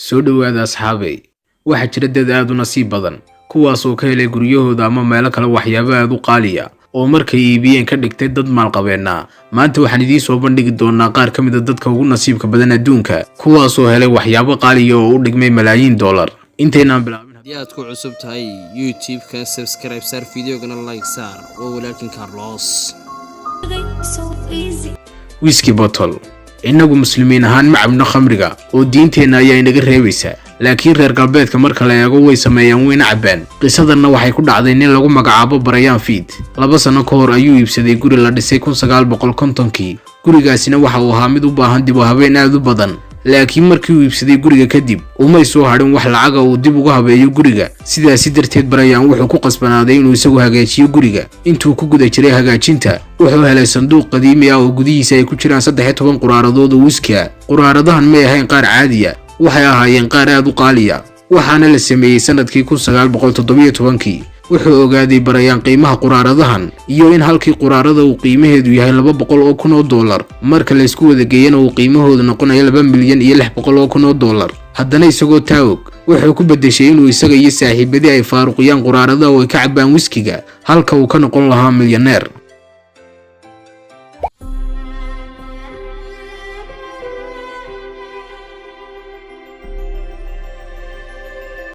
soo dhawaada asxaabay waxa jira dad aad u nasiib badan kuwaas oo ka helay guryahooda ama meelo kale waxyaabo aad u qaaliya oo markay iibiyeen ka dhigtay dad maalqabeena maanta waxaan idin soo bandhigi doonaa qaar ka mid ah dadka ugu nasiibka badan adduunka kuwaas oo helay waxyaabo qaaliya oo u dhigmay malaayiin dollar inteena bilaabin haddii aad ku cusub tahay YouTube-ka subscribe sar videogana like sar oo walaalkin Carlos whiskey bottle inagu muslimiin ahaan ma cabno khamriga oo diinteena ayaa inaga reebaysa laakiin reer galbeedka marka la eego way sameeyaan wayna cabaan qisadana waxay ku dhacday nin lagu magacaabo Brian Feed 2 sano ka hor ayuu iibsaday guri la dhisay 1950kii gurigaasina waxa uu ahaa mid u baahan dib u habeyn aad u badan laakiin markii uu iibsaday guriga kadib uma soo harin wax lacag ah uu dib uga habeeyo guriga sidaas darteed Brian wuxuu ku qasbanaaday inuu isagu hagaajiyo guriga intuu ku guda jiray hagaajinta wuxuu helay sanduuq qadiimi ah oo gudihiisa ay ku jiraan 13 quraaradood oo whisky ah quraaradahan ma ahayn qaar caadi ah waxay ahaayeen qaar aad u qaaliya waxaana la sameeyay sanadkii 1917kii wuxuu ogaaday Brian qiimaha quraaradahan iyo in halkii quraarada uu qiimaheedu yahay $200,000 marka la isku wada geeyana uu qiimahoodu noqonayo $2,600,000 haddana isagoo taawog wuxuu ku bedeshay inuu isaga iyo saaxiibadii ay faaruqiyaan quraarada oo ay ka cabaan whiskiga halka uu ka noqon lahaa milyaneer